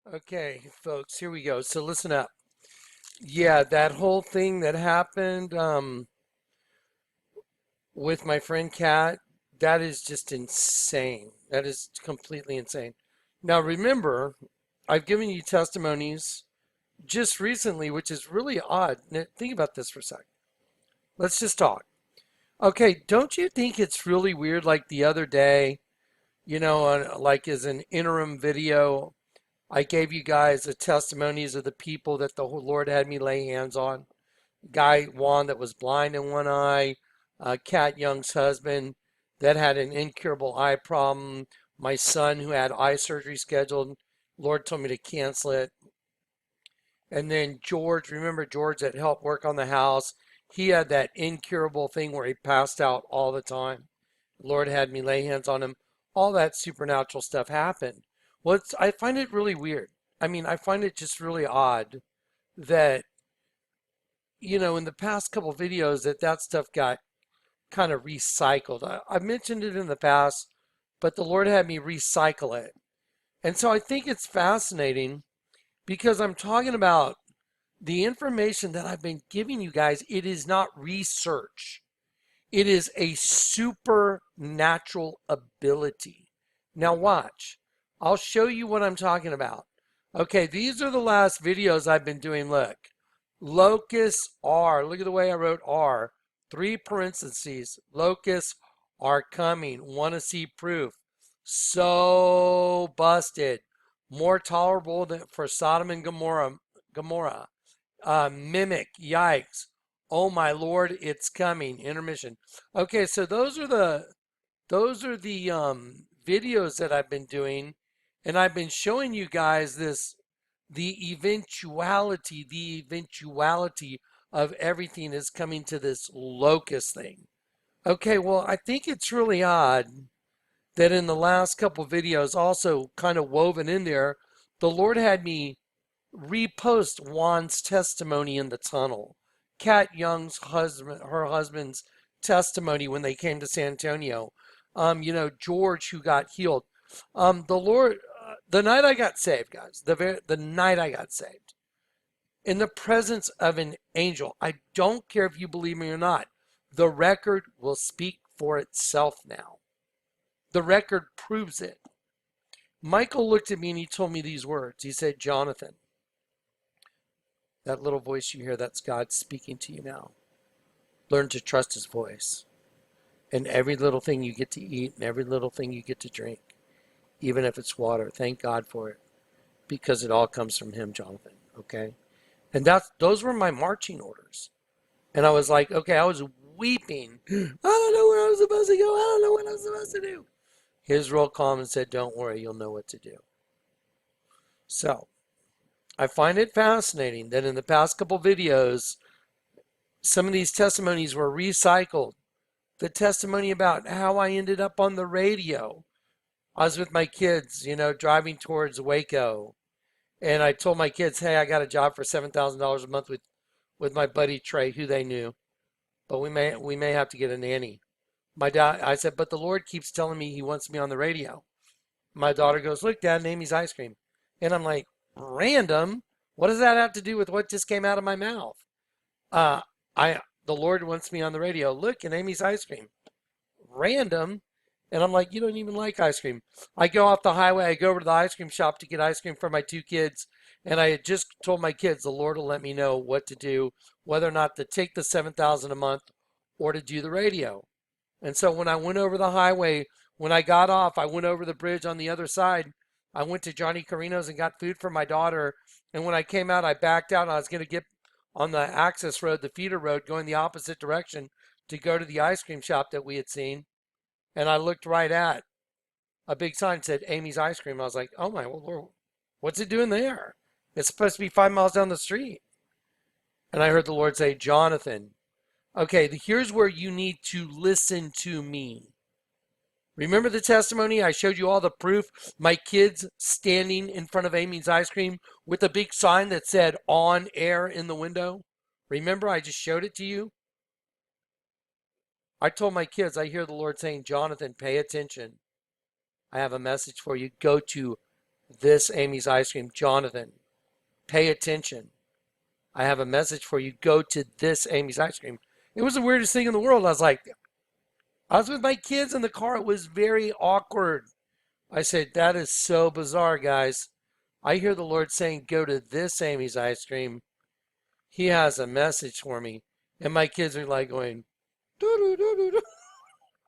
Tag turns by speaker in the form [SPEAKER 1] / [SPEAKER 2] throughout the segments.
[SPEAKER 1] Okay, folks, here we go. So listen up. Yeah, that whole thing that happened with my friend Kat, that is just insane. That is completely insane. Now remember, I've given you testimonies just recently, which is really odd. Now, think about this for a sec. Let's just talk. Okay, don't you think it's really weird? Like the other day, like as an interim video, I gave you guys the testimonies of the people that the Lord had me lay hands on. Guy Juan that was blind in one eye, Kat Young's husband that had an incurable eye problem, my son who had eye surgery scheduled. Lord told me to cancel it. And then George, remember George that helped work on the house? He had that incurable thing where he passed out all the time. Lord had me lay hands on him. All that supernatural stuff happened. I find it really weird. I mean, I find it just really odd that, in the past couple videos that stuff got kind of recycled. I've mentioned it in the past, but the Lord had me recycle it. And so I think it's fascinating because I'm talking about the information that I've been giving you guys. It is not research, it is a supernatural ability. Now, watch. I'll show you what I'm talking about. Okay, these are the last videos I've been doing. Look, locusts are, look at the way I wrote R, three parentheses, locusts are coming. Want to see proof? So busted. More tolerable than for Sodom and Gomorrah. Mimic, yikes. Oh my Lord, it's coming. Intermission. Okay, so those are the videos that I've been doing, and I've been showing you guys the eventuality of everything is coming to this locust thing. Okay, well, I think it's really odd that in the last couple videos, also kind of woven in there, the Lord had me repost Juan's testimony in the tunnel. Kat Young's husband, her husband's testimony when they came to San Antonio. George who got healed. The Lord, the night I got saved, guys, the night I got saved, in the presence of an angel. I don't care if you believe me or not. The record will speak for itself now. The record proves it. Michael looked at me and he told me these words. He said, Jonathan, that little voice you hear, that's God speaking to you now. Learn to trust his voice. And every little thing you get to eat and every little thing you get to drink, even if it's water, thank God for it. Because it all comes from him, Jonathan. Okay? And those were my marching orders. And I was like, okay, I was weeping. I don't know where I was supposed to go. I don't know what I was supposed to do. He was real calm and said, don't worry, you'll know what to do. So I find it fascinating that in the past couple videos, some of these testimonies were recycled. The testimony about how I ended up on the radio. I was with my kids, driving towards Waco. And I told my kids, hey, I got a job for $7,000 a month with my buddy Trey, who they knew. But we may have to get a nanny. My dad, I said, but the Lord keeps telling me he wants me on the radio. My daughter goes, look, Dad, Amy's ice cream. And I'm like, random? What does that have to do with what just came out of my mouth? Uh, the Lord wants me on the radio. Look, and Amy's ice cream. Random. And I'm like, you don't even like ice cream. I go off the highway. I go over to the ice cream shop to get ice cream for my two kids. And I had just told my kids the Lord will let me know what to do, whether or not to take the 7,000 a month or to do the radio. And so when I went over the highway, when I got off, I went over the bridge on the other side. I went to Johnny Carino's and got food for my daughter. And when I came out, I backed out and I was going to get on the access road, the feeder road, going the opposite direction to go to the ice cream shop that we had seen. And I looked right at a big sign that said Amy's Ice Cream. I was like, oh my Lord, what's it doing there? It's supposed to be 5 miles down the street. And I heard the Lord say, Jonathan, okay, here's where you need to listen to me. Remember the testimony? I showed you all the proof. My kids standing in front of Amy's Ice Cream with a big sign that said on air in the window. Remember, I just showed it to you. I told my kids, I hear the Lord saying, Jonathan, pay attention. I have a message for you. Go to this Amy's Ice Cream. Jonathan, pay attention. I have a message for you. Go to this Amy's Ice Cream. It was the weirdest thing in the world. I was with my kids in the car. It was very awkward. I said, that is so bizarre, guys. I hear the Lord saying, go to this Amy's Ice Cream. He has a message for me. And my kids are like going, doo doo doo doo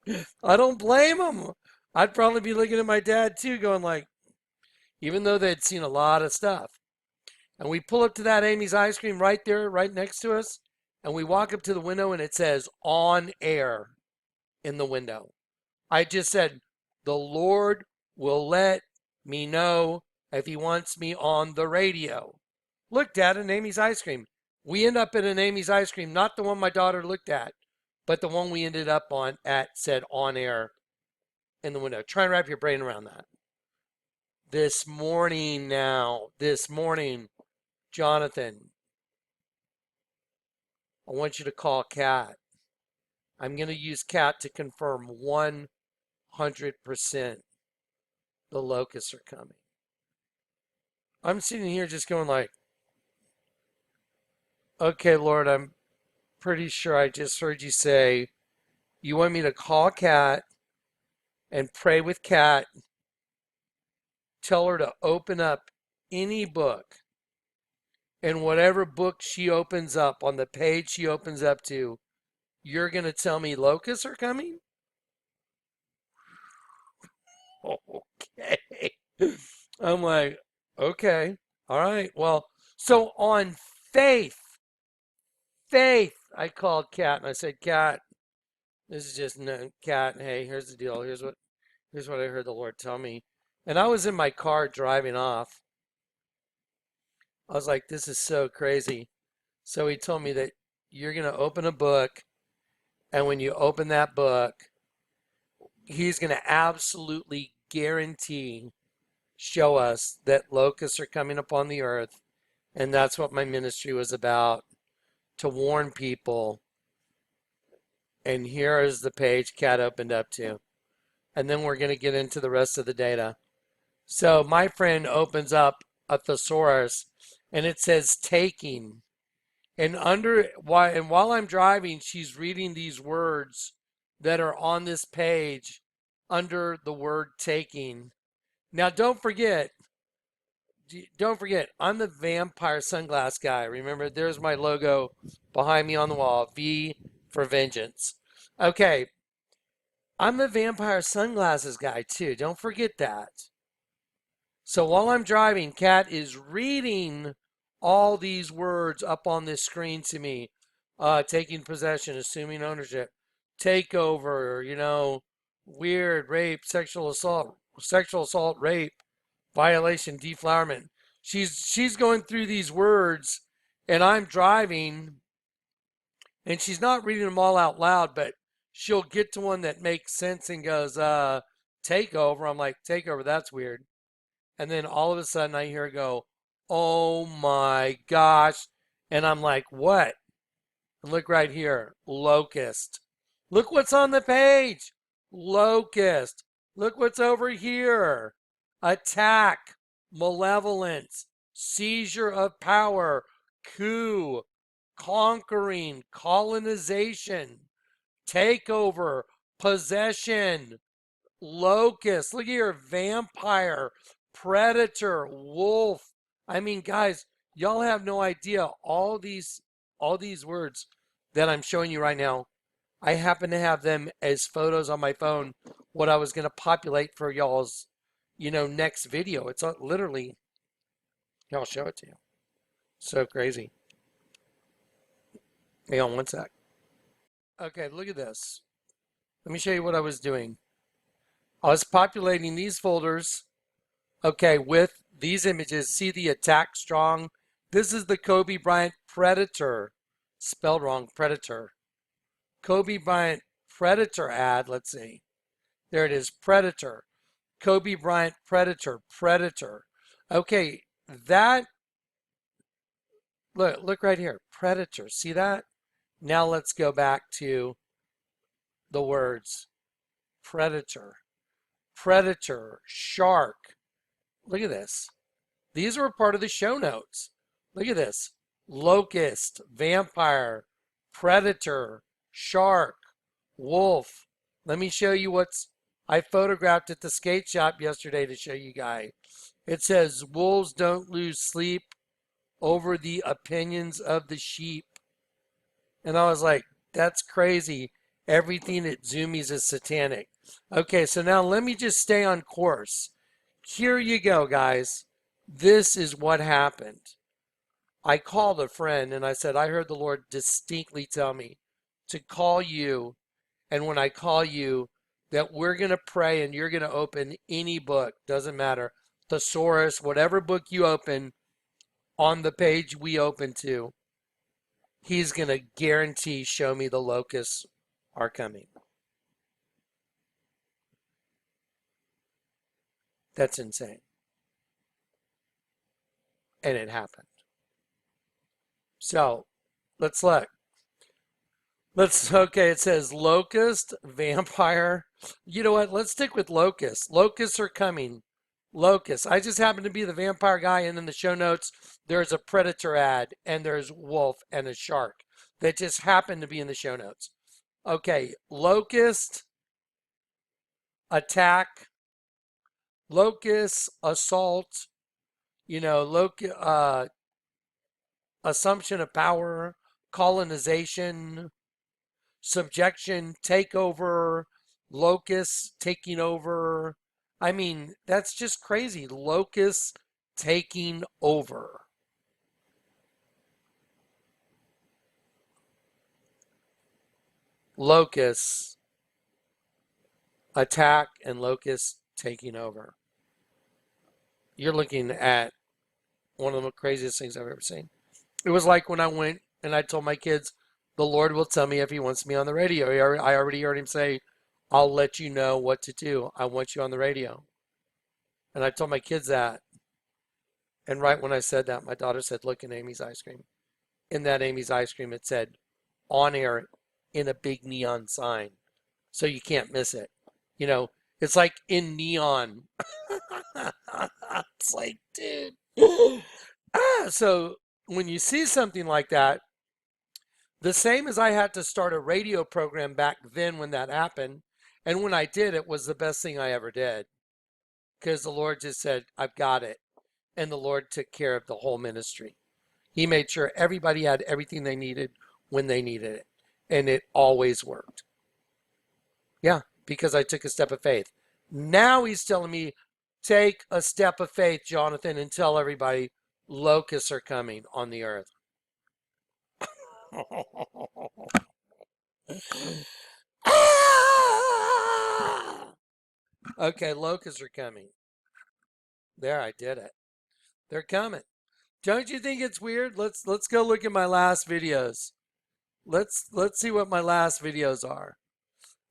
[SPEAKER 1] doo. I don't blame them. I'd probably be looking at my dad too, going like, even though they'd seen a lot of stuff. And we pull up to that Amy's Ice Cream right there, right next to us. And we walk up to the window and it says on air in the window. I just said, the Lord will let me know if he wants me on the radio. Looked at an Amy's Ice Cream. We end up at an Amy's Ice Cream, not the one my daughter looked at, but the one we ended up on at said on air in the window. Try and wrap your brain around that. This morning, Jonathan, I want you to call Kat. I'm going to use Kat to confirm 100% the locusts are coming. I'm sitting here just going like, okay, Lord, I'm pretty sure I just heard you say you want me to call Kat and pray with Kat. Tell her to open up any book. And whatever book she opens up, on the page she opens up to, you're going to tell me locusts are coming? Okay. I'm like, okay. All right. Well, so on faith, I called Kat and I said, Kat, this is just no, Kat. Hey, here's the deal. Here's what I heard the Lord tell me. And I was in my car driving off. I was like, this is so crazy. So he told me that you're going to open a book. And when you open that book, he's going to absolutely guarantee show us that locusts are coming upon the earth. And that's what my ministry was about, to warn people. And here is the page Kat opened up to. And then we're going to get into the rest of the data. So my friend opens up a thesaurus and it says taking. And while I'm driving, she's reading these words that are on this page under the word taking. Now don't forget, I'm the vampire sunglass guy. Remember, there's my logo behind me on the wall, V for vengeance. Okay, I'm the vampire sunglasses guy too. Don't forget that. So while I'm driving, Kat is reading all these words up on this screen to me. Taking possession, assuming ownership, takeover, weird, rape, sexual assault, rape, violation, deflowerment. She's going through these words and I'm driving and she's not reading them all out loud, but she'll get to one that makes sense and goes, takeover. I'm like, takeover, that's weird. And then all of a sudden I hear her go, oh my gosh. And I'm like, what? And look right here, locust. Look what's on the page. Locust. Look what's over here. Attack, malevolence, seizure of power, coup, conquering, colonization, takeover, possession, locust. Look here, vampire, predator, wolf. I mean, guys, y'all have no idea. All these words that I'm showing you right now, I happen to have them as photos on my phone. What I was going to populate for y'all's, next video. It's literally, I'll show it to you. So crazy. Hang on one sec. Okay, look at this. Let me show you what I was doing. I was populating these folders, okay, with these images. See the attack strong? This is the Kobe Bryant Predator. Spelled wrong, Predator. Kobe Bryant Predator ad, let's see. There it is, Predator. Kobe Bryant Predator. Okay, that, look right here, Predator. See that? Now let's go back to the words. Predator, shark, Look at this. These were part of the show notes. Look at this. Locust, vampire, predator, shark, wolf. Let me show you I photographed at the skate shop yesterday to show you guys. It says, wolves don't lose sleep over the opinions of the sheep. And I was like, that's crazy. Everything at Zoomies is satanic. Okay, so now let me just stay on course. Here you go, guys. This is what happened. I called a friend and I said, I heard the Lord distinctly tell me to call you. And when I call you, that we're going to pray and you're going to open any book, doesn't matter, thesaurus, whatever book you open on the page we open to, he's going to guarantee show me the locusts are coming. That's insane. And it happened. So let's look. Okay, it says locust, vampire. You know what? Let's stick with locusts. Locusts are coming. Locusts. I just happen to be the vampire guy, and in the show notes, there's a predator ad, and there's wolf and a shark that just happen to be in the show notes. Okay, locust, attack, locust, assault, assumption of power, colonization, subjection, takeover, locusts taking over. I mean, that's just crazy. Locusts taking over. Locusts attack and locusts taking over. You're looking at one of the craziest things I've ever seen. It was like when I went and I told my kids, the Lord will tell me if he wants me on the radio. I already heard him say, I'll let you know what to do. I want you on the radio. And I told my kids that. And right when I said that, my daughter said, look in Amy's ice cream. In that Amy's ice cream, it said, on air in a big neon sign. So you can't miss it. It's like in neon. It's like, dude. So when you see something like that, the same as I had to start a radio program back then when that happened. And when I did, it was the best thing I ever did. Because the Lord just said, I've got it. And the Lord took care of the whole ministry. He made sure everybody had everything they needed when they needed it. And it always worked. Yeah, because I took a step of faith. Now he's telling me, take a step of faith, Jonathan, and tell everybody locusts are coming on the earth. Okay, locusts are coming. There, I did it. They're coming. Don't you think it's weird? Let's go look at my last videos. Let's see what my last videos are.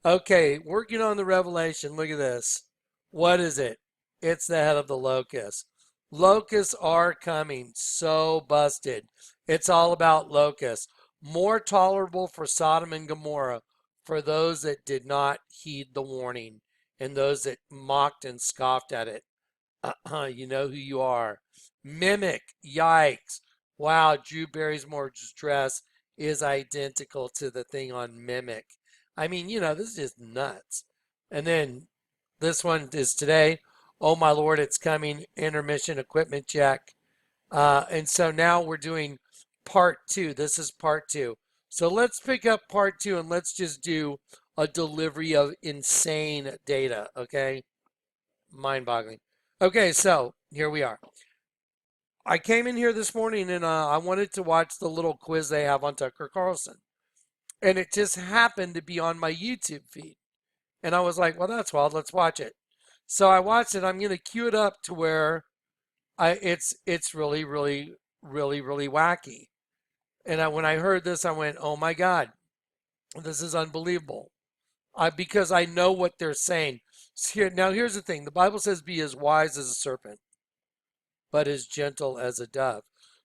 [SPEAKER 1] Okay, working on the revelation. Look at this. What is it? It's the head of the locust. Locusts are coming. So busted. It's all about locusts. More tolerable for Sodom and Gomorrah for those that did not heed the warning and those that mocked and scoffed at it. You know who you are. Mimic. Yikes. Wow, Drew Barrymore's dress is identical to the thing on Mimic. I mean, this is just nuts. And then this one is today. Oh my Lord, it's coming. Intermission equipment check. And so now we're doing part 2. This is part 2. So let's pick up part 2 and let's just do a delivery of insane data, okay? Mind-boggling. Okay, so here we are. I came in here this morning and I wanted to watch the little quiz they have on Tucker Carlson. And it just happened to be on my YouTube feed. And I was like, well, that's wild. Let's watch it. So I watched it. I'm going to cue it up to where it's really, really, really, really wacky. And when I heard this, I went, oh my God, this is unbelievable. Because I know what they're saying. Now, here's the thing. The Bible says be as wise as a serpent, but as gentle as a dove.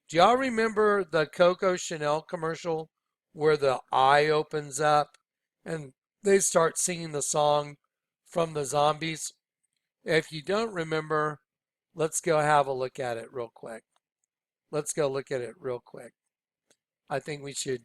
[SPEAKER 1] Do y'all remember the Coco Chanel commercial where the eye opens up and they start singing the song from the Zombies? If you don't remember, Let's go have a look at it real quick. Let's go look at it real quick. I think we should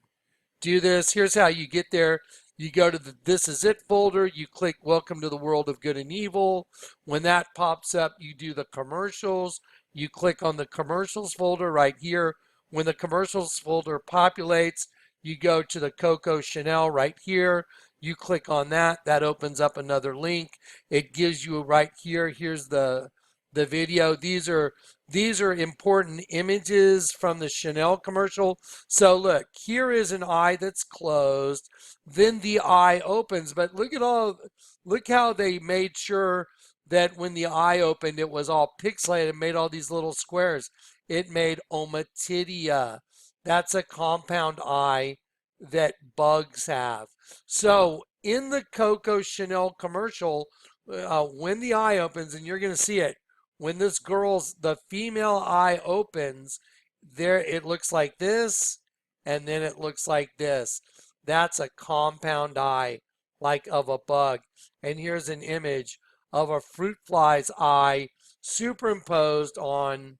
[SPEAKER 1] do this. Here's how you get there. You go to the This Is It folder. You click Welcome to the World of Good and Evil. When that pops up, you do the commercials. You click on the commercials folder right here. When the commercials folder populates, you go to the Coco Chanel right here. You click on that. That opens up another link. It gives you right here. Here's the video. These are important images from the Chanel commercial. So look, here is an eye that's closed. Then the eye opens. But look how they made sure that when the eye opened, it was all pixelated and made all these little squares. It made ommatidia. That's a compound eye that bugs have. So in the Coco Chanel commercial, when the eye opens, and you're going to see it, when the female eye opens, there it looks like this, and then it looks like this. That's a compound eye, like of a bug. And here's an image of a fruit fly's eye superimposed on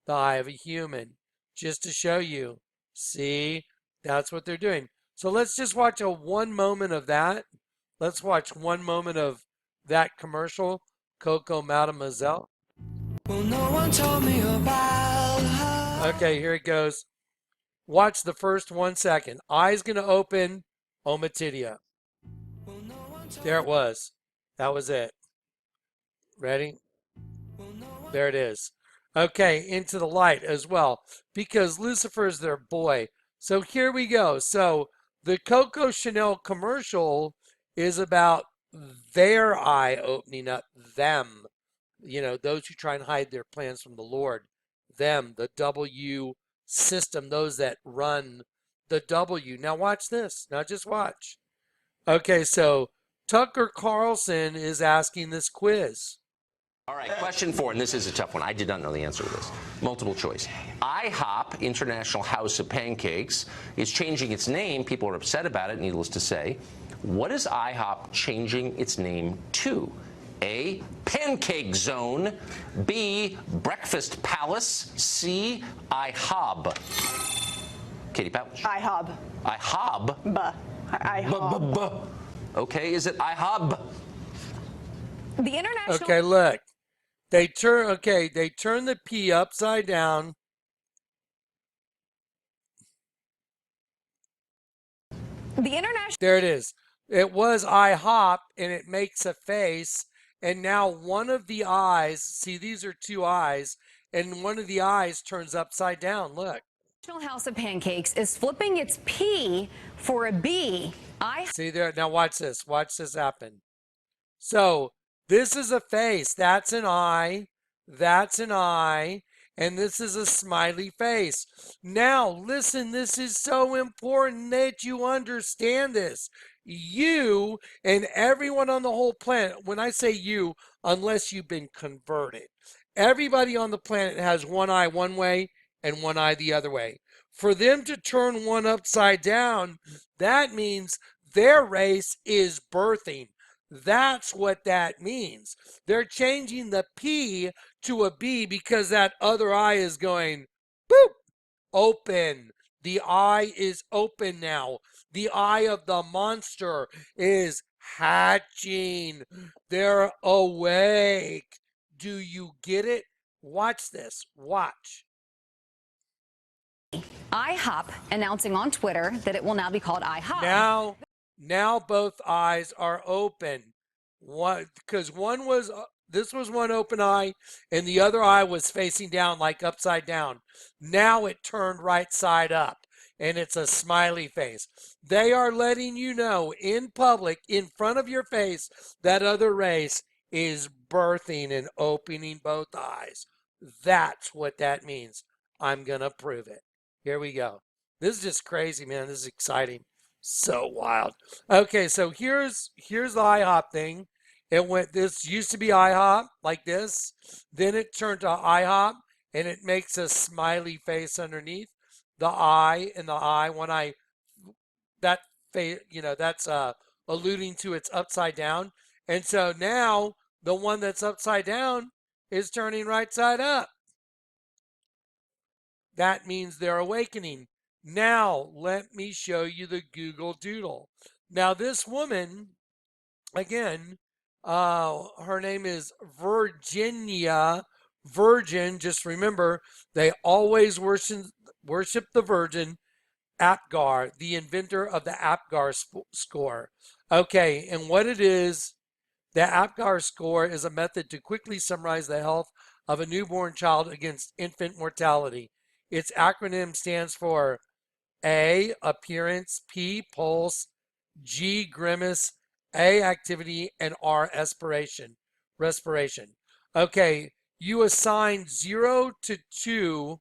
[SPEAKER 1] the eye of a human, just to show you. See, that's what they're doing. So let's just watch one moment of that. Let's watch one moment of that commercial. Coco Mademoiselle. Well, no one told me about her. Okay, here it goes. Watch the first 1 second. Eye's going to open. Ommatidia. There it was. That was it. Ready? There it is. Okay, into the light as well, because Lucifer is their boy. So here we go. So the Coco Chanel commercial is about their eye opening up, them. Those who try and hide their plans from the Lord, them, the W system, those that run the W. Now watch this. Now just watch. Okay, so Tucker Carlson is asking this quiz.
[SPEAKER 2] All right, question 4, and this is a tough one. I did not know the answer to this. Multiple choice. IHOP, International House of Pancakes, is changing its name. People are upset about it, needless to say. What is IHOP changing its name to? A, Pancake Zone. B, Breakfast Palace. C, IHOB. Katie Pouch.
[SPEAKER 3] IHOB.
[SPEAKER 2] IHOB?
[SPEAKER 3] IHOB.
[SPEAKER 2] Okay, is it IHOB?
[SPEAKER 3] The international.
[SPEAKER 1] Okay, look. They turn the P upside down.
[SPEAKER 3] The international.
[SPEAKER 1] There it is. It was IHOP, and it makes a face. And now one of the eyes, see, these are two eyes, and one of the eyes turns upside down. Look.
[SPEAKER 3] National House of Pancakes is flipping its P for a B.
[SPEAKER 1] See there. Now watch this. Watch this happen. So this is a face. That's an eye. That's an eye. And this is a smiley face. Now, listen, this is so important that you understand this. You and everyone on the whole planet, when I say you, unless you've been converted, everybody on the planet has one eye one way and one eye the other way. For them to turn one upside down, that means their race is birthing. That's what that means. They're changing the P to a B because that other eye is going, boop, open. The eye is open now. The eye of the monster is hatching. They're awake. Do you get it? Watch this. Watch.
[SPEAKER 3] IHOP announcing on Twitter that it will now be called IHOP.
[SPEAKER 1] Now both eyes are open. Because this was one open eye and the other eye was facing down, like upside down. Now it turned right side up and it's a smiley face. They are letting you know in public, in front of your face, that other race is birthing and opening both eyes. That's what that means. I'm going to prove it. Here we go. This is just crazy, man. This is exciting. So wild. Okay, so here's the IHOP thing. This used to be IHOP like this. Then it turned to IHOP and it makes a smiley face underneath the eye, and the eye, one eye, that face, that's alluding to it's upside down. And so now the one that's upside down is turning right side up. That means they're awakening. Now, let me show you the Google Doodle. Now, this woman, again, her name is Virginia Virgin. Just remember, they always worship the Virgin. APGAR, the inventor of the APGAR score. Okay, and what it is, the APGAR score is a method to quickly summarize the health of a newborn child against infant mortality. Its acronym stands for A, appearance, P, pulse, G, grimace, A, activity, and R, respiration. Okay, you assign 0 to 2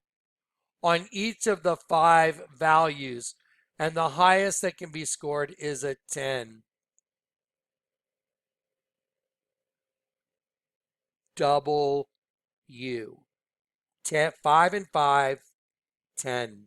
[SPEAKER 1] on each of the 5 values, and the highest that can be scored is a 10. W. 5 and 5, 10.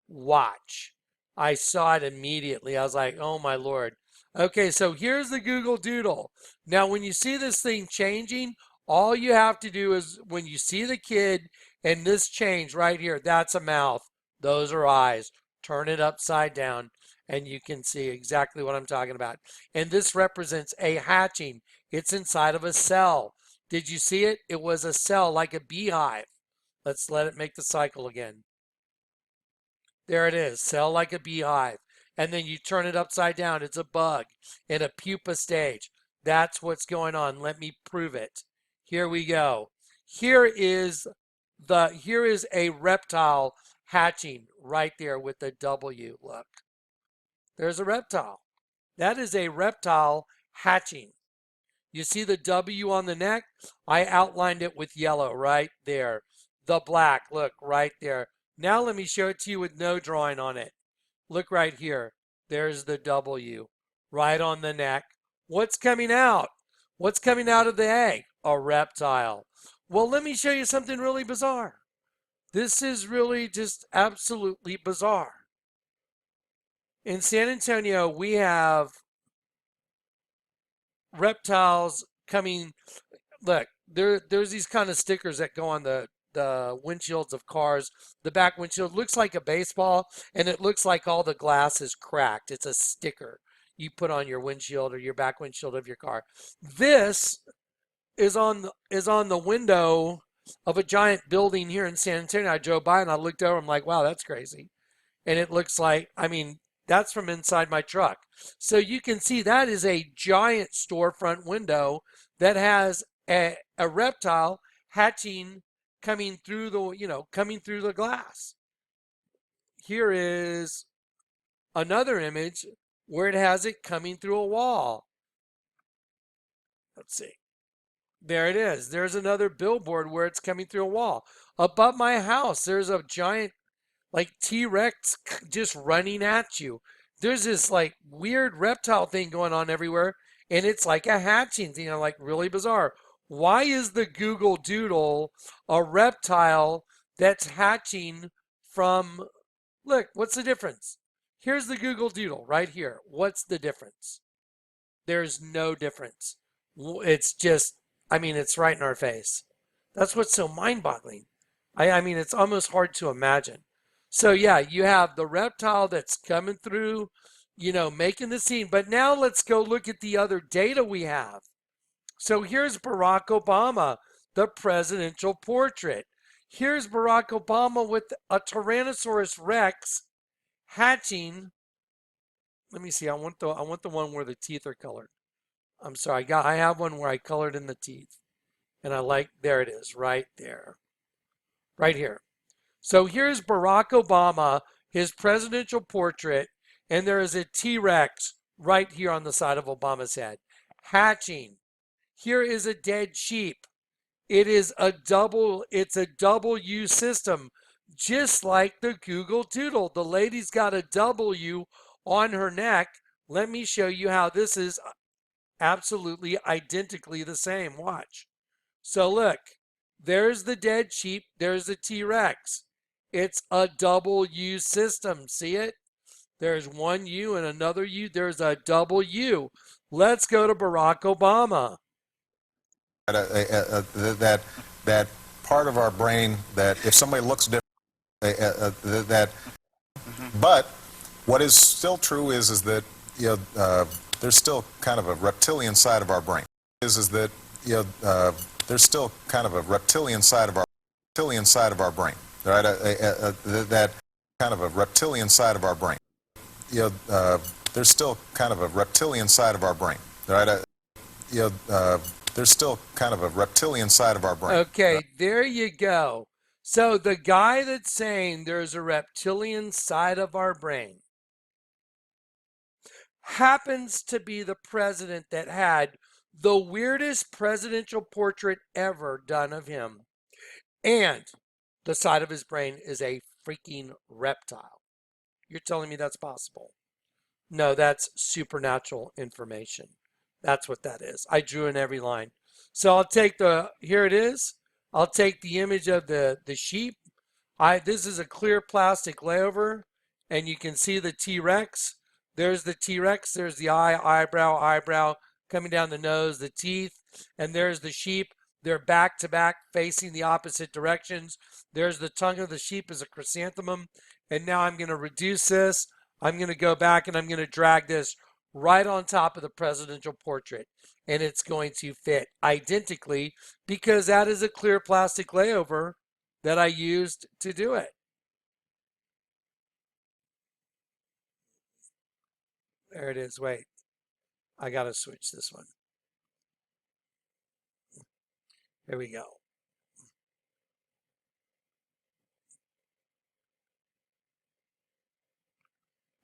[SPEAKER 1] Watch. I saw it immediately. I was like, oh my Lord. Okay, so here's the Google Doodle. Now, when you see this thing changing, all you have to do is when you see the kid and this change right here, that's a mouth. Those are eyes. Turn it upside down and you can see exactly what I'm talking about. And this represents a hatching. It's inside of a cell. Did you see it? It was a cell like a beehive. Let's let it make the cycle again. There it is, cell like a beehive. And then you turn it upside down, it's a bug in a pupa stage. That's what's going on. Let me prove it. Here we go. Here is a reptile hatching right there with the W. Look. There's a reptile. That is a reptile hatching. You see the W on the neck? I outlined it with yellow right there. The black, look, right there. Now let me show it to you with no drawing on it. Look right here. There's the W right on the neck. What's coming out? What's coming out of the egg? A reptile. Well, let me show you something really bizarre. This is really just absolutely bizarre. In San Antonio, we have reptiles coming. Look, there's these kind of stickers that go on the windshields of cars. The back windshield looks like a baseball, and it looks like all the glass is cracked. It's a sticker you put on your windshield or your back windshield of your car. This is on the window of a giant building here in San Antonio. I drove by and I looked over. I'm like, wow, that's crazy. And it looks like, I mean, that's from inside my truck. So you can see that is a giant storefront window that has a reptile hatching coming through the glass. Here is another image where it has it coming through a wall. Let's see. There it is. There's another billboard where it's coming through a wall. Above my house, there's a giant like T-Rex just running at you. There's this like weird reptile thing going on everywhere, and it's like a hatching thing, like really bizarre. Why is the Google Doodle a reptile that's hatching from, look, what's the difference? Here's the Google Doodle right here. What's the difference? There's no difference. It's just, I mean, it's right in our face. That's what's so mind-boggling. I mean, it's almost hard to imagine. So yeah, you have the reptile that's coming through, making the scene. But now let's go look at the other data we have. So here's Barack Obama, the presidential portrait. Here's Barack Obama with a Tyrannosaurus Rex hatching. Let me see. I want the one where the teeth are colored. I'm sorry. I have one where I colored in the teeth. And there it is, right there. Right here. So here's Barack Obama, his presidential portrait, and there is a T-Rex right here on the side of Obama's head, hatching. Here is a dead sheep. It's a double U system, just like the Google Doodle. The lady's got a W on her neck. Let me show you how this is absolutely identically the same. Watch. So look, there's the dead sheep. There's the T-Rex. It's a double U system. See it? There's one U and another U. There's a double U. Let's go to Barack Obama.
[SPEAKER 4] That that part of our brain that if somebody looks different, that. But what is still true is that there's still kind of a reptilian side of our brain. Is that there's still kind of a reptilian side of our brain, right? That kind of a reptilian side of our brain. There's still kind of a reptilian side of our brain, right? There's still kind of a reptilian side of our brain.
[SPEAKER 1] Okay, there you go. So the guy that's saying there's a reptilian side of our brain happens to be the president that had the weirdest presidential portrait ever done of him. And the side of his brain is a freaking reptile. You're telling me that's possible? No, that's supernatural information. That's what that is. I drew in every line. So I'll take here it is. I'll take the image of the sheep. This is a clear plastic layover, and you can see the T-Rex. There's the T-Rex. There's the eyebrow coming down the nose, the teeth, and there's the sheep. They're back to back, facing the opposite directions. There's the tongue of the sheep as a chrysanthemum. And now I'm going to reduce this. I'm going to go back and I'm going to drag this right on top of the presidential portrait. And it's going to fit identically because that is a clear plastic layover that I used to do it. There it is. Wait, I got to switch this one. Here we go.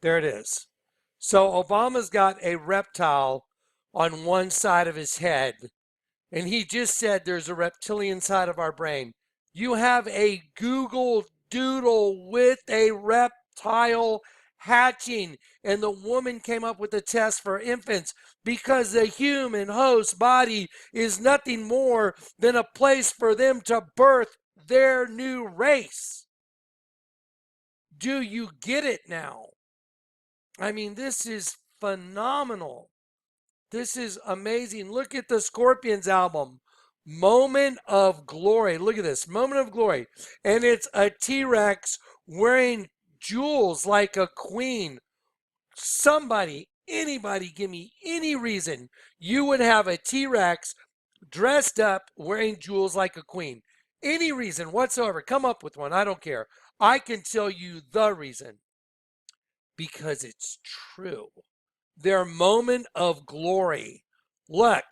[SPEAKER 1] There it is. So Obama's got a reptile on one side of his head, and he just said there's a reptilian side of our brain. You have a Google Doodle with a reptile hatching, and the woman came up with a test for infants because the human host body is nothing more than a place for them to birth their new race. Do you get it now? I mean, this is phenomenal. This is amazing. Look at the Scorpions album, Moment of Glory. Look at this, Moment of Glory. And it's a T-Rex wearing jewels like a queen. Somebody, anybody, give me any reason you would have a T-Rex dressed up wearing jewels like a queen. Any reason whatsoever. Come up with one. I don't care. I can tell you the reason. Because it's true. Their moment of glory. Look,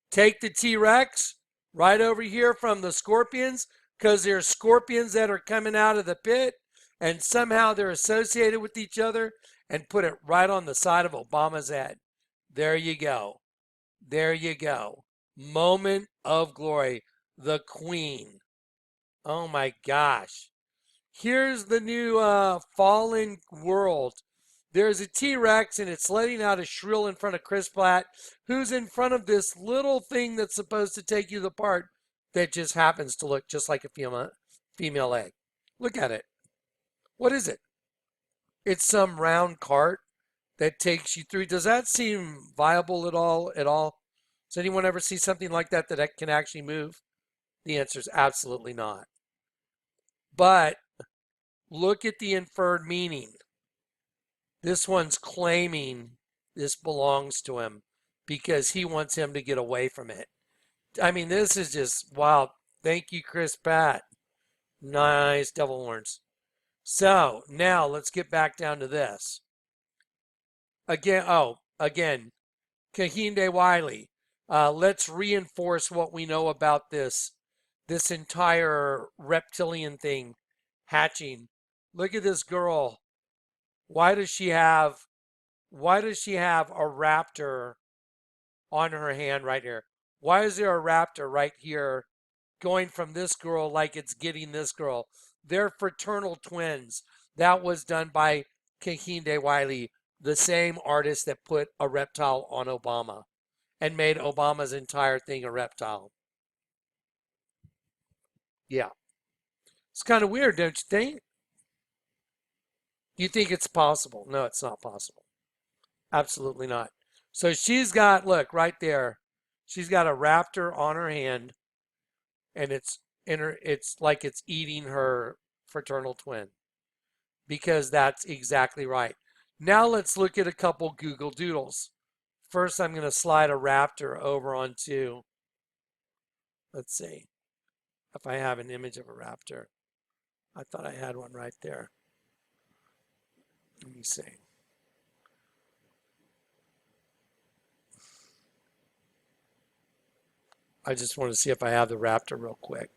[SPEAKER 1] take the T-Rex right over here from the Scorpions, because there's scorpions that are coming out of the pit, and somehow they're associated with each other, and put it right on the side of Obama's head. There you go. There you go. Moment of glory. The Queen. Oh my gosh. Here's the new Fallen World. There's a T-Rex, and it's letting out a shrill in front of Chris Pratt, who's in front of this little thing that's supposed to take you apart that just happens to look just like a female egg. Look at it. What is it? It's some round cart that takes you through. Does that seem viable at all? Does anyone ever see something like that that can actually move? The answer is absolutely not. But look at the inferred meaning. This one's claiming this belongs to him because he wants him to get away from it. I mean, this is just wow. Thank you, Chris Pratt. Nice devil horns. So now let's get back down to this. Again, Kehinde Wiley. Let's reinforce what we know about this entire reptilian thing hatching. Look at this girl. Why does she have a raptor on her hand right here? Why is there a raptor right here going from this girl like it's getting this girl? They're fraternal twins. That was done by Kehinde Wiley, the same artist that put a reptile on Obama and made Obama's entire thing a reptile. Yeah. It's kind of weird, don't you think? You think it's possible? No, it's not possible. Absolutely not. So she's got, look, right there. She's got a raptor on her hand, and it's it's like it's eating her fraternal twin, because that's exactly right. Now let's look at a couple Google Doodles. First, I'm going to slide a raptor over onto, let's see if I have an image of a raptor. I thought I had one right there. Let me see. I just want to see if I have the raptor real quick.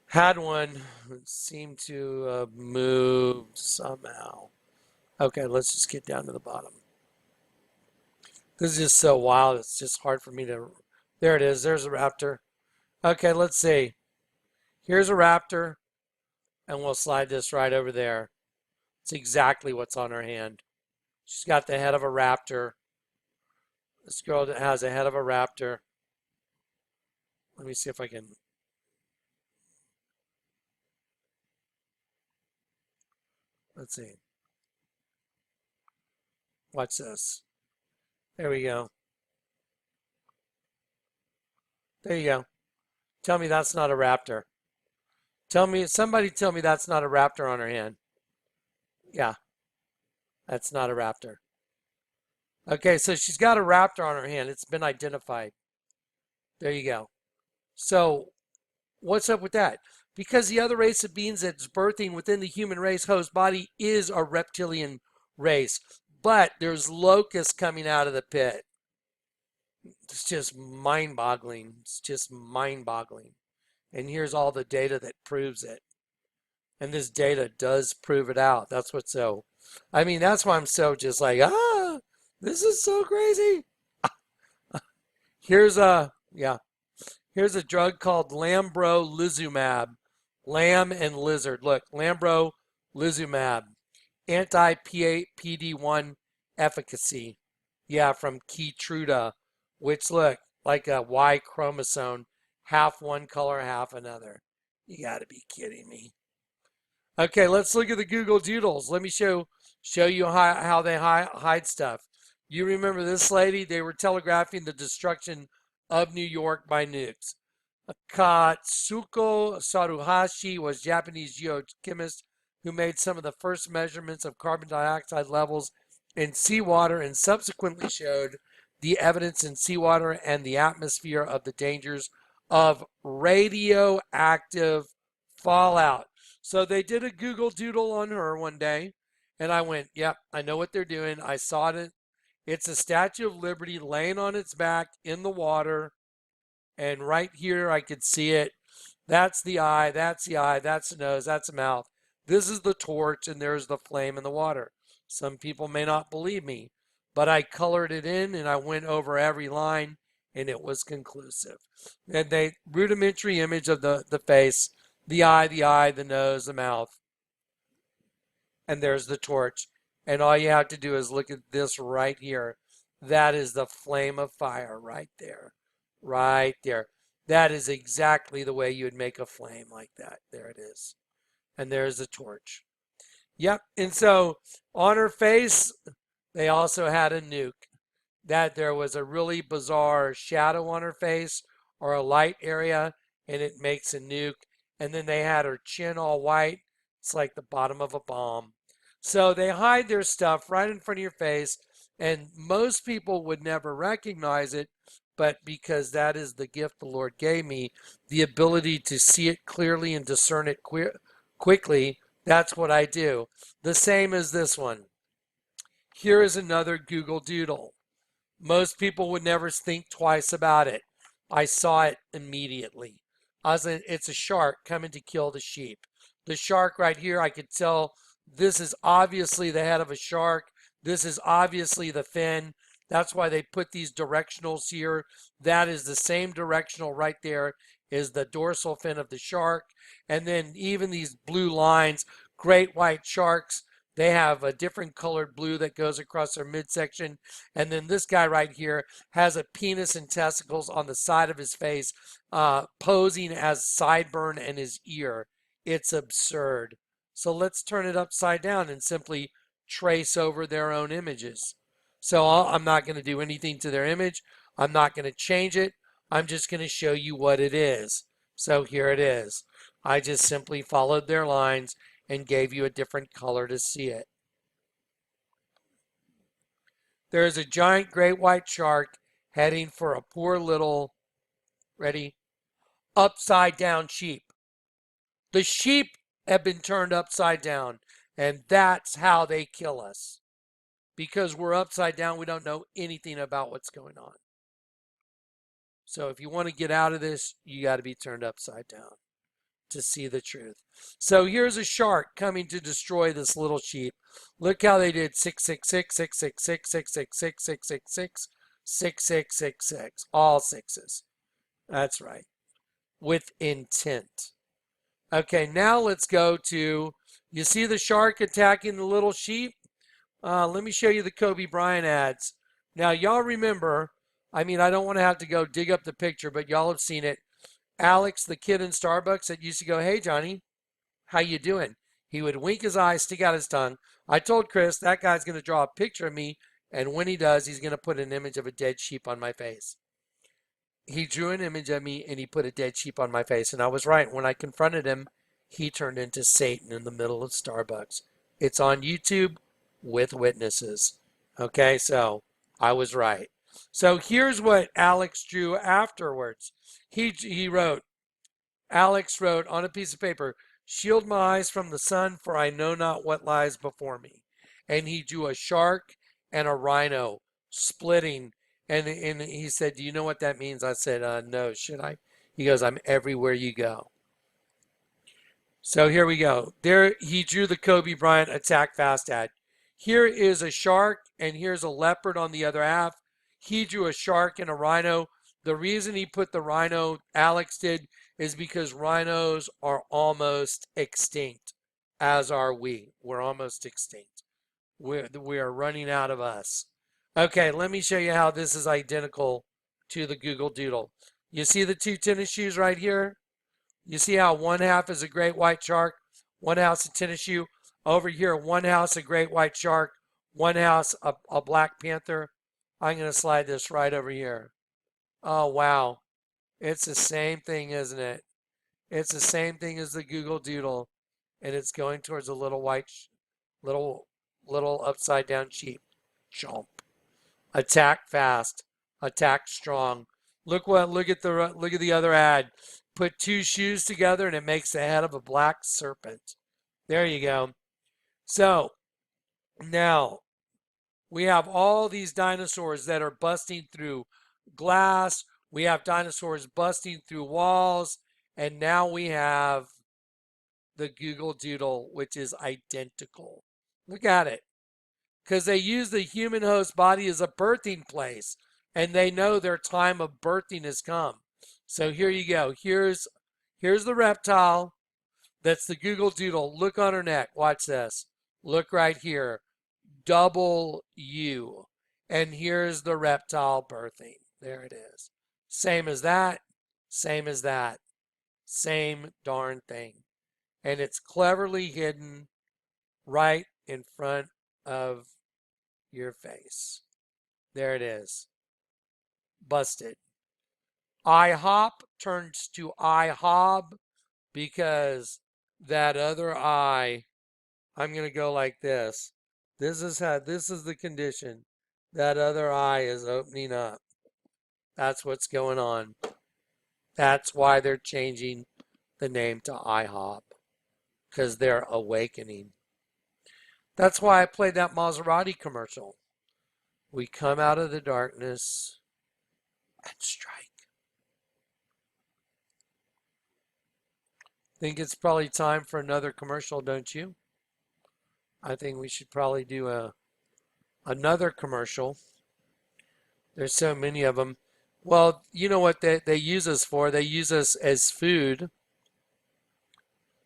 [SPEAKER 1] Had one. It seemed to have moved somehow. Okay, let's just get down to the bottom. This is just so wild. It's just hard for me to... There it is. There's a raptor. Okay, let's see. Here's a raptor, and we'll slide this right over there. It's exactly what's on her hand. She's got the head of a raptor. This girl has a head of a raptor. Let me see if I can... Let's see. Watch this. There we go. There you go. Tell me that's not a raptor. Somebody tell me that's not a raptor on her hand. Yeah, that's not a raptor. Okay, so she's got a raptor on her hand. It's been identified. There you go. So what's up with that? Because the other race of beings that's birthing within the human race host body is a reptilian race. But there's locusts coming out of the pit. It's just mind-boggling. It's just mind-boggling. And here's all the data that proves it. And this data does prove it out. That's what's so... I mean, that's why I'm so just like, this is so crazy. Here's a drug called lambrolizumab. Lamb and lizard. Look, lambrolizumab. Anti-PD-1 efficacy. Yeah, from Keytruda, which look like a Y chromosome, half one color, half another. You got to be kidding me. Okay, let's look at the Google Doodles. Let me show you how they hide stuff. You remember this lady? They were telegraphing the destruction of New York by nukes. Katsuko Saruhashi was a Japanese geochemist who made some of the first measurements of carbon dioxide levels in seawater and subsequently showed the evidence in seawater and the atmosphere of the dangers of radioactive fallout. So they did a Google Doodle on her one day, and I went, yep, I know what they're doing. I saw it. It's a Statue of Liberty laying on its back in the water, and right here I could see it. That's the eye, that's the eye, that's the nose, that's the mouth. This is the torch, and there's the flame in the water. Some people may not believe me, but I colored it in, and I went over every line, and it was conclusive. And they rudimentary image of the face, the eye, the nose, the mouth, and there's the torch. And all you have to do is look at this right here. That is the flame of fire right there. Right there. That is exactly the way you would make a flame like that. There it is. And there's the torch. Yep. And so on her face, they also had a nuke. That there was a really bizarre shadow on her face or a light area, and it makes a nuke. And then they had her chin all white. It's like the bottom of a bomb. So they hide their stuff right in front of your face, and most people would never recognize it, but because that is the gift the Lord gave me, the ability to see it clearly and discern it quickly, that's what I do. The same as this one. Here is another Google Doodle. Most people would never think twice about it. I saw it immediately. It's a shark coming to kill the sheep. The shark right here, I could tell this is obviously the head of a shark. This is obviously the fin. That's why they put these directionals here. That is the same directional right there is the dorsal fin of the shark. And then even these blue lines, great white sharks, they have a different colored blue that goes across their midsection. And then this guy right here has a penis and testicles on the side of his face, posing as sideburn and his ear. It's absurd. So let's turn it upside down and simply trace over their own images. So I'm not going to do anything to their image. I'm not going to change it. I'm just going to show you what it is. So here it is. I just simply followed their lines and gave you a different color to see it. There is a giant great white shark heading for a poor little, ready, upside down sheep. The sheep have been turned upside down, and that's how they kill us. Because we're upside down, we don't know anything about what's going on. So if you want to get out of this, you got to be turned upside down to see the truth. So here's a shark coming to destroy this little sheep. Look how they did 666, 666, 666, 666, 6666, all sixes. That's right. With intent. Okay, now let's go to, you see the shark attacking the little sheep? Let me show you the Kobe Bryant ads. Now, y'all remember, I mean, I don't want to have to go dig up the picture, but y'all have seen it. Alex, the kid in Starbucks that used to go, "Hey, Johnny, how you doing?" He would wink his eye, stick out his tongue. I told Chris that guy's going to draw a picture of me, and when he does, he's going to put an image of a dead sheep on my face. He drew an image of me, and he put a dead sheep on my face, and I was right. When I confronted him, he turned into Satan in the middle of Starbucks. It's on YouTube with witnesses. Okay, so I was right. So here's what Alex drew afterwards. He wrote, Alex wrote on a piece of paper, "Shield my eyes from the sun, for I know not what lies before me." And he drew a shark and a rhino splitting. And he said, "Do you know what that means?" I said, "No, should I?" He goes, "I'm everywhere you go." So here we go. There he drew the Kobe Bryant attack fast ad. Here is a shark and here's a leopard on the other half. He drew a shark and a rhino. The reason he put the rhino, Alex did, is because rhinos are almost extinct, as are we. We're almost extinct. We are running out of us. Okay, let me show you how this is identical to the Google Doodle. You see the two tennis shoes right here? You see how one half is a great white shark, one half a tennis shoe. Over here, one house a great white shark, one house a black panther. I'm going to slide this right over here. Oh, wow. It's the same thing, isn't it? It's the same thing as the Google Doodle, and it's going towards a little white, little upside down sheep. Chomp. Attack fast. Attack strong. Look at the other ad. Put two shoes together and it makes the head of a black serpent. There you go. So now we have all these dinosaurs that are busting through glass. We have dinosaurs busting through walls. And now we have the Google Doodle, which is identical. Look at it. Because they use the human host body as a birthing place. And they know their time of birthing has come. So here you go. Here's the reptile. That's the Google Doodle. Look on her neck. Watch this. Look right here. Double U. And here's the reptile birthing. There it is. Same as that. Same as that. Same darn thing. And it's cleverly hidden right in front of your face. There it is. Busted. IHOP turns to IHOB because that other eye, I'm going to go like this. This is the condition. That other eye is opening up. That's what's going on. That's why they're changing the name to IHOP, because they're awakening. That's why I played that Maserati commercial. We come out of the darkness and strike. Think it's probably time for another commercial, don't you? I think we should probably do another commercial. There's so many of them. Well, you know what they use us for? They use us as food.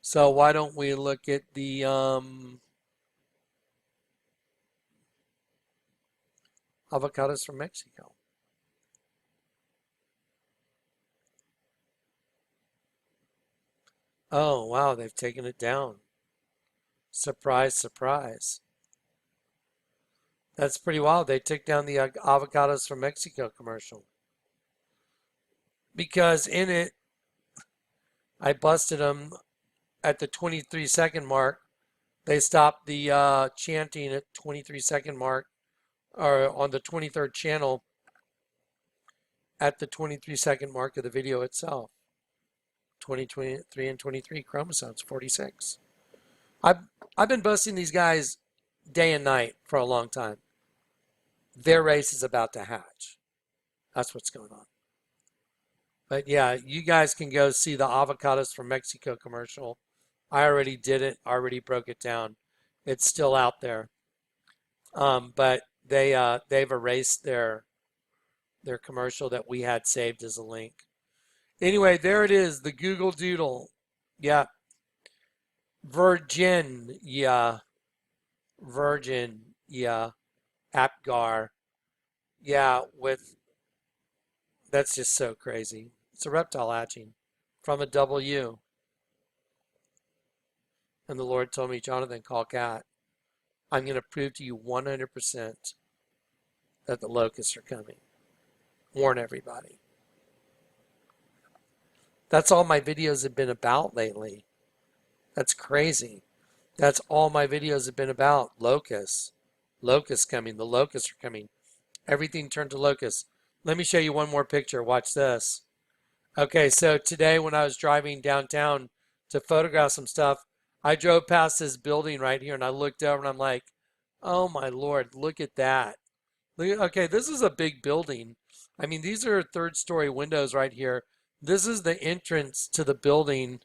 [SPEAKER 1] So why don't we look at the avocados from Mexico? Oh, wow, they've taken it down. Surprise, surprise. That's pretty wild. They took down the avocados from Mexico commercial. Because in it, I busted them at the 23-second mark. They stopped the chanting at 23-second mark, or on the 23rd channel at the 23-second mark of the video itself. 23 and 23 chromosomes, 46. I've been busting these guys day and night for a long time. Their race is about to hatch. That's what's going on. But yeah, you guys can go see the Avocados from Mexico commercial. I already did it, already broke it down. It's still out there. But they've erased their commercial that we had saved as a link. Anyway, there it is, the Google Doodle. Yeah. Virgin, yeah. Virgin, yeah. Apgar. Yeah, that's just so crazy. It's a reptile hatching from a W. And the Lord told me, Jonathan, call Cat. I'm going to prove to you 100% that the locusts are coming. Warn everybody. That's all my videos have been about lately. That's crazy. That's all my videos have been about. Locusts. Locusts coming. The locusts are coming. Everything turned to locusts. Let me show you one more picture. Watch this. Okay, so today when I was driving downtown to photograph some stuff, I drove past this building right here and I looked over and I'm like, oh my Lord, look at that. Okay, this is a big building. I mean, these are third-story windows right here. This is the entrance to the building,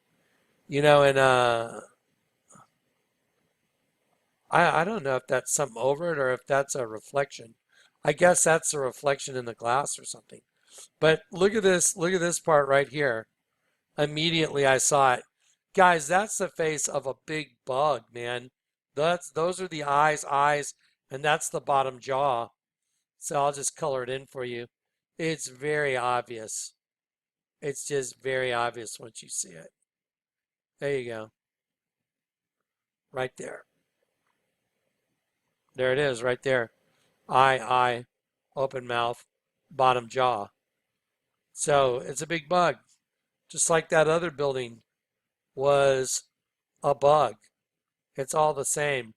[SPEAKER 1] you know, and I don't know if that's something over it or if that's a reflection. I guess that's a reflection in the glass or something. But look at this part right here. Immediately I saw it. Guys, that's the face of a big bug, man. Those are the eyes, and that's the bottom jaw. So I'll just color it in for you. It's very obvious. It's just very obvious once you see it. There you go. Right there. There it is, right there. Eye, open mouth, bottom jaw. So it's a big bug. Just like that other building was a bug. It's all the same.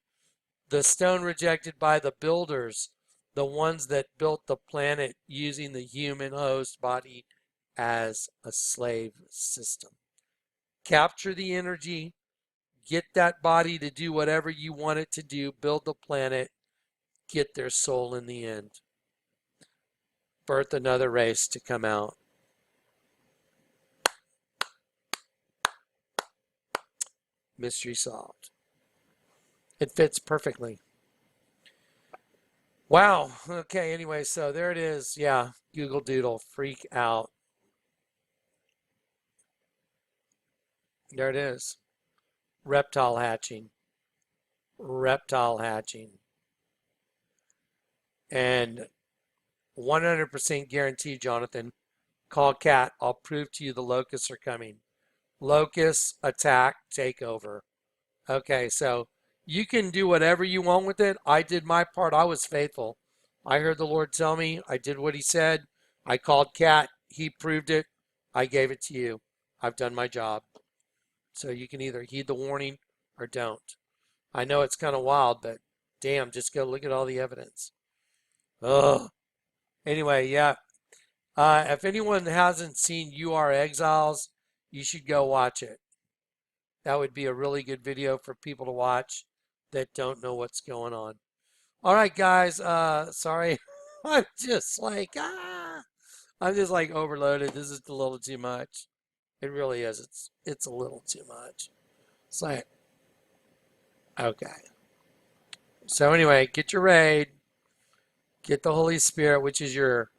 [SPEAKER 1] The stone rejected by the builders, the ones that built the planet using the human host body as a slave system. Capture the energy, get that body to do whatever you want it to do, build the planet, get their soul in the end. Birth another race to come out. Mystery solved. It fits perfectly. Wow. Okay, anyway, so there it is. Yeah, Google Doodle. Freak out. There it is. Reptile hatching. Reptile hatching. And 100% guarantee, Jonathan, call Cat. I'll prove to you the locusts are coming. Locusts, attack, take over. Okay, so you can do whatever you want with it. I did my part. I was faithful. I heard the Lord tell me. I did what he said. I called Cat. He proved it. I gave it to you. I've done my job. So you can either heed the warning or don't. I know it's kind of wild, but damn, just go look at all the evidence. Ugh. Anyway, yeah. If anyone hasn't seen You Are Exiles, you should go watch it. That would be a really good video for people to watch that don't know what's going on. All right, guys. Sorry. I'm just like overloaded. This is a little too much. It really is. It's a little too much. It's like, okay. So anyway, get your raid. Get the Holy Spirit, which is your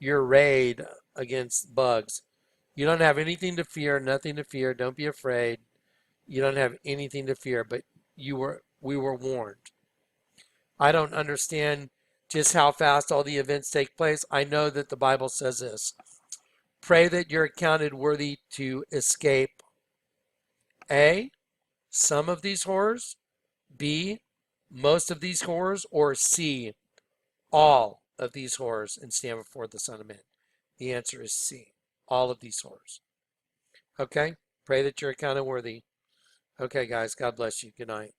[SPEAKER 1] raid against bugs. You don't have anything to fear, nothing to fear. Don't be afraid. You don't have anything to fear, but we were warned. I don't understand just how fast all the events take place. I know that the Bible says this. Pray that you're accounted worthy to escape A, some of these horrors, B, most of these horrors, or C, all of these horrors and stand before the Son of Man. The answer is C, all of these horrors. Okay? Pray that you're accounted worthy. Okay, guys, God bless you. Good night.